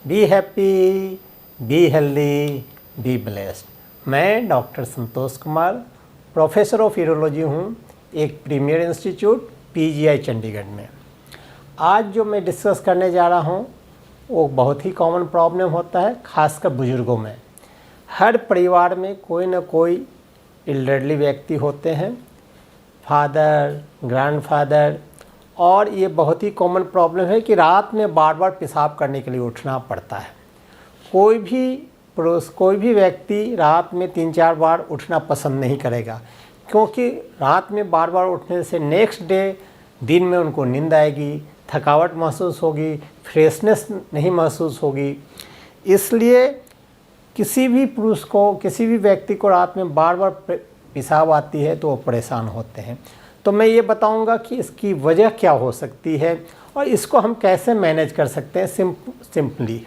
B happy, be healthy, be blessed. मैं doctor Santosh Kumar, professor of urology हूँ, एक premier institute PGI Chandigarh में। आज जो मैं डिस्कस करने जा रहा हूँ वो बहुत ही कॉमन प्रॉब्लम होता है, खासकर बुज़ुर्गों में। हर परिवार में कोई ना कोई एल्डरली व्यक्ति होते हैं, फादर, ग्रैंडफादर, और ये बहुत ही कॉमन प्रॉब्लम है कि रात में बार बार पेशाब करने के लिए उठना पड़ता है। कोई भी व्यक्ति रात में 3-4 बार उठना पसंद नहीं करेगा, क्योंकि रात में बार बार उठने से नेक्स्ट डे दिन में उनको नींद आएगी, थकावट महसूस होगी, फ्रेशनेस नहीं महसूस होगी। इसलिए किसी भी पुरुष को, किसी भी व्यक्ति को रात में बार बार पेशाब आती है तो वो परेशान होते हैं। तो मैं ये बताऊंगा कि इसकी वजह क्या हो सकती है और इसको हम कैसे मैनेज कर सकते हैं सिंपली।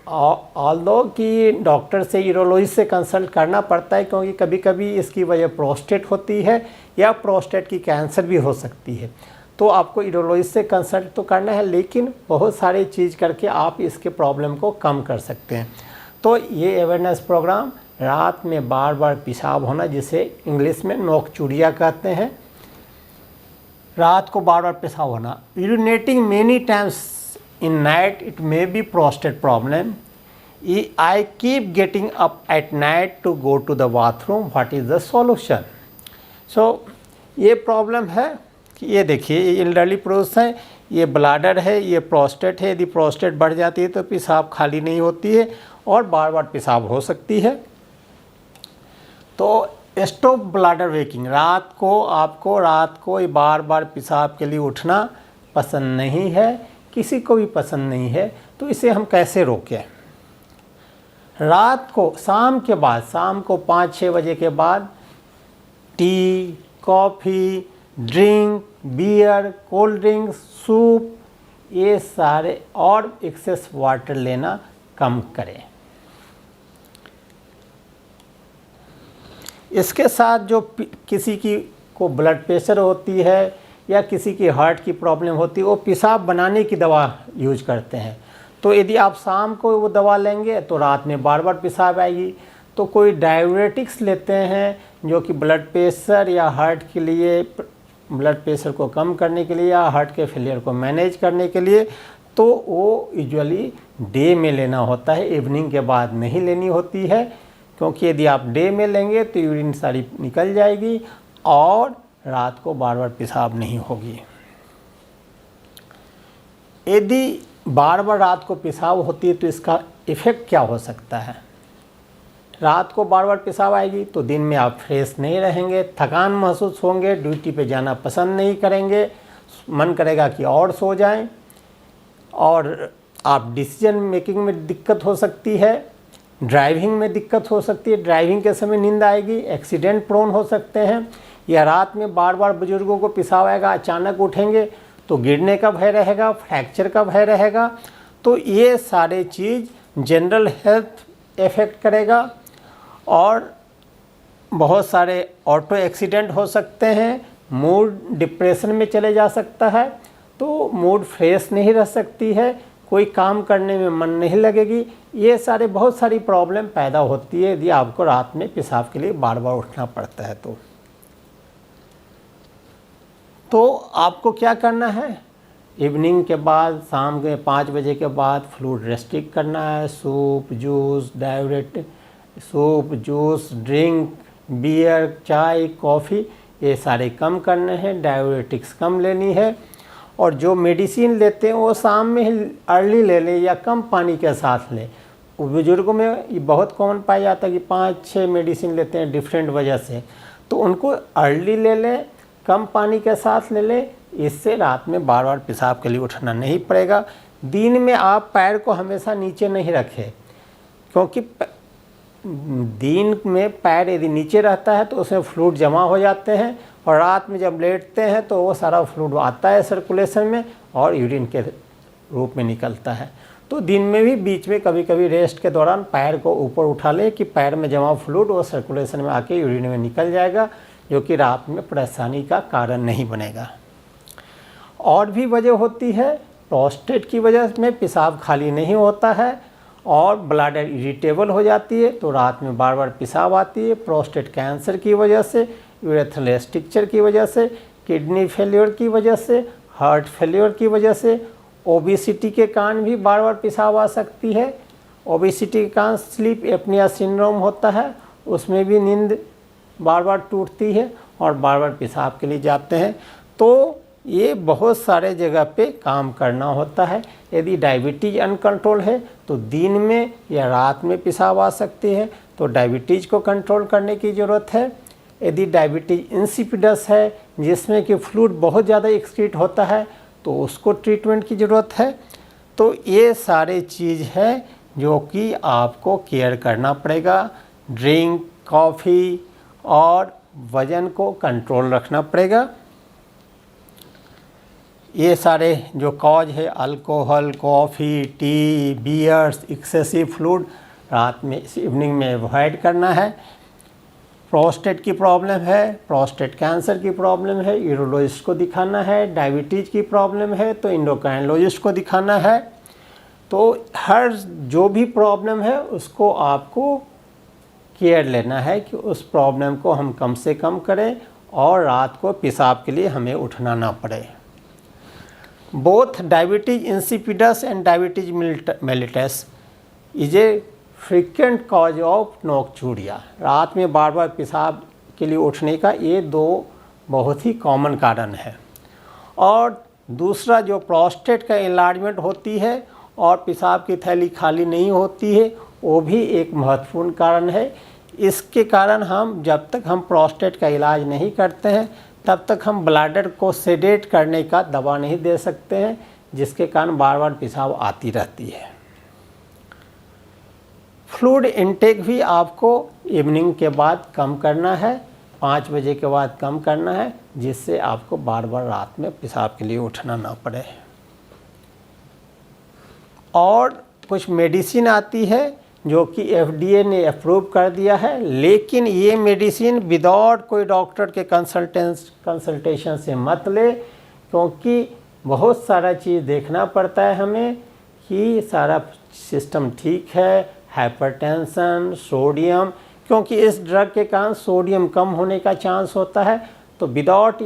ऑल्दो कि डॉक्टर से, यूरोलॉजिस्ट से कंसल्ट करना पड़ता है, क्योंकि कभी कभी इसकी वजह प्रोस्टेट होती है या प्रोस्टेट की कैंसर भी हो सकती है। तो आपको यूरोलॉजिस्ट से कंसल्ट तो करना है, लेकिन बहुत सारी चीज़ करके आप इसके प्रॉब्लम को कम कर सकते हैं। तो ये अवेयरनेस प्रोग्राम, रात में बार बार पेशाब होना, जिसे इंग्लिश में नोकचूरिया कहते हैं, रात को बार बार पेशाब होना, urinating many times in night, it may be prostate problem, I keep getting up at night to go to the bathroom, what is the solution. So ये प्रॉब्लम है कि ये देखिए, ये एल्डरली पुरुष है, ये ब्लाडर है, ये प्रोस्टेट है। यदि प्रोस्टेट बढ़ जाती है तो पेशाब खाली नहीं होती है और बार बार पेशाब हो सकती है। तो स्टॉप ब्लाडर वेकिंग, आपको रात को बार बार पेशाब के लिए उठना पसंद नहीं है, किसी को भी पसंद नहीं है। तो इसे हम कैसे रोकें? रात को, शाम को 5-6 बजे के बाद tea, coffee, drink, beer, cold drink, soup, ये सारे, और एक्सेस वाटर लेना कम करें। इसके साथ जो किसी को ब्लड प्रेशर होती है या किसी की हार्ट की प्रॉब्लम होती है, वो पेशाब बनाने की दवा यूज करते हैं। तो यदि आप शाम को वो दवा लेंगे तो रात में बार बार पेशाब आएगी। तो कोई डाययूरेटिक्स लेते हैं जो कि ब्लड प्रेशर या हार्ट के लिए, ब्लड प्रेशर को कम करने के लिए या हार्ट के फेलियर को मैनेज करने के लिए, तो वो यूजुअली डे में लेना होता है, इवनिंग के बाद नहीं लेनी होती है, क्योंकि यदि आप डे में लेंगे तो यूरिन सारी निकल जाएगी और रात को बार बार पेशाब नहीं होगी। यदि बार बार रात को पेशाब होती है तो इसका इफ़ेक्ट क्या हो सकता है? रात को बार बार पेशाब आएगी तो दिन में आप फ्रेश नहीं रहेंगे, थकान महसूस होंगे, ड्यूटी पे जाना पसंद नहीं करेंगे, मन करेगा कि और सो जाएं, और आप डिसीजन मेकिंग में दिक्कत हो सकती है, ड्राइविंग में दिक्कत हो सकती है, ड्राइविंग के समय नींद आएगी, एक्सीडेंट प्रोन हो सकते हैं, या रात में बार बार बुजुर्गों को पेशाब आएगा, अचानक उठेंगे तो गिरने का भय रहेगा, फ्रैक्चर का भय रहेगा। तो ये सारे चीज़ जनरल हेल्थ इफेक्ट करेगा और बहुत सारे ऑटो एक्सीडेंट हो सकते हैं, मूड डिप्रेशन में चले जा सकता है, तो मूड फ्रेश नहीं रह सकती है, कोई काम करने में मन नहीं लगेगी। ये सारे बहुत सारी प्रॉब्लम पैदा होती है यदि आपको रात में पेशाब के लिए बार बार उठना पड़ता है। तो आपको क्या करना है? इवनिंग के बाद, शाम के 5 बजे के बाद फ्लूइड रेस्ट्रिक्ट करना है। सूप, जूस, ड्रिंक, बियर, चाय, कॉफ़ी, ये सारे कम करने हैं। डाययूरेटिक्स कम लेनी है, और जो मेडिसिन लेते हैं वो शाम में ही अर्ली ले लें या कम पानी के साथ लें। बुजुर्गों में ये बहुत कॉमन पाया जाता है कि 5-6 मेडिसिन लेते हैं डिफरेंट वजह से, तो उनको अर्ली ले लें, कम पानी के साथ ले लें। इससे रात में बार बार पेशाब के लिए उठना नहीं पड़ेगा। दिन में आप पैर को हमेशा नीचे नहीं रखें, क्योंकि दिन में पैर यदि नीचे रहता है तो उसमें फ्लूइड जमा हो जाते हैं, और रात में जब लेटते हैं तो वो सारा फ्लूइड आता है सर्कुलेशन में और यूरिन के रूप में निकलता है। तो दिन में भी बीच में कभी कभी रेस्ट के दौरान पैर को ऊपर उठा ले कि पैर में जमा फ्लूइड वो सर्कुलेशन में आके यूरिन में निकल जाएगा, जो कि रात में परेशानी का कारण नहीं बनेगा। और भी वजह होती है प्रोस्टेट की वजह में पेशाब खाली नहीं होता है और ब्लैडर इरिटेबल हो जाती है, तो रात में बार बार पेशाब आती है। प्रोस्टेट कैंसर की वजह से, यूरेथ्रल स्ट्रक्चर की वजह से, किडनी फेल्योर की वजह से, हार्ट फेल्योर की वजह से, ओबेसिटी के कारण भी बार बार पेशाब आ सकती है। ओबेसिटी के कारण स्लीप एपनिया सिंड्रोम होता है, उसमें भी नींद बार बार टूटती है और बार बार पेशाब के लिए जाते हैं। तो ये बहुत सारे जगह पे काम करना होता है। यदि डायबिटीज़ अनकंट्रोल है तो दिन में या रात में पेशाब आ सकती है, तो डायबिटीज़ को कंट्रोल करने की ज़रूरत है। यदि डायबिटीज़ इंसिपिडस है जिसमें कि फ्लूइड बहुत ज़्यादा एक्सक्रीट होता है, तो उसको ट्रीटमेंट की ज़रूरत है। तो ये सारे चीज़ है जो कि आपको केयर करना पड़ेगा। ड्रिंक, कॉफ़ी और वज़न को कंट्रोल रखना पड़ेगा। ये सारे जो कॉज है, alcohol, coffee, tea, beers, excessive fluid रात में इवनिंग में अवॉइड करना है। प्रोस्टेट की प्रॉब्लम है, प्रोस्टेट कैंसर की प्रॉब्लम है, यूरोलॉजिस्ट को दिखाना है। डायबिटीज़ की प्रॉब्लम है तो एंडोक्राइनोलॉजिस्ट को दिखाना है। तो हर जो भी प्रॉब्लम है उसको आपको केयर लेना है कि उस प्रॉब्लम को हम कम से कम करें और रात को पेशाब के लिए हमें उठना ना पड़े। Both diabetes insipidus and diabetes mellitus is a frequent cause of nocturia. रात में बार बार पेशाब के लिए उठने का ये दो बहुत ही कॉमन कारण है। और दूसरा जो प्रोस्टेट का एनलार्जमेंट होती है और पेशाब की थैली खाली नहीं होती है, वो भी एक महत्वपूर्ण कारण है। इसके कारण हम जब तक हम प्रोस्टेट का इलाज नहीं करते हैं तब तक हम ब्लैडर को सेडेट करने का दवा नहीं दे सकते हैं, जिसके कारण बार बार पेशाब आती रहती है। फ्लूइड इनटेक भी आपको इवनिंग के बाद कम करना है, 5 बजे के बाद कम करना है, जिससे आपको बार बार रात में पेशाब के लिए उठना ना पड़े। और कुछ मेडिसिन आती है जो कि FDA ने अप्रूव कर दिया है, लेकिन ये मेडिसिन विदाउट कोई डॉक्टर के कंसल्टेशन से मत ले, क्योंकि बहुत सारा चीज़ देखना पड़ता है हमें कि सारा सिस्टम ठीक है। हाइपरटेंशन, सोडियम, क्योंकि इस ड्रग के कारण सोडियम कम होने का चांस होता है, तो विदाउट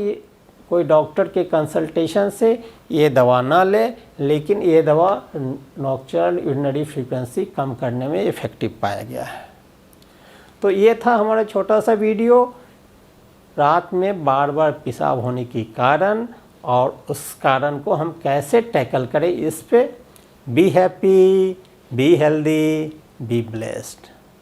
कोई डॉक्टर के कंसल्टेशन से ये दवा ना ले, लेकिन ये दवा नॉक्चरनल यूरिनरी फ्रीक्वेंसी कम करने में इफ़ेक्टिव पाया गया है। तो ये था हमारा छोटा सा वीडियो, रात में बार बार पेशाब होने के कारण और उस कारण को हम कैसे टैकल करें। इस पे B happy, be healthy, be blessed.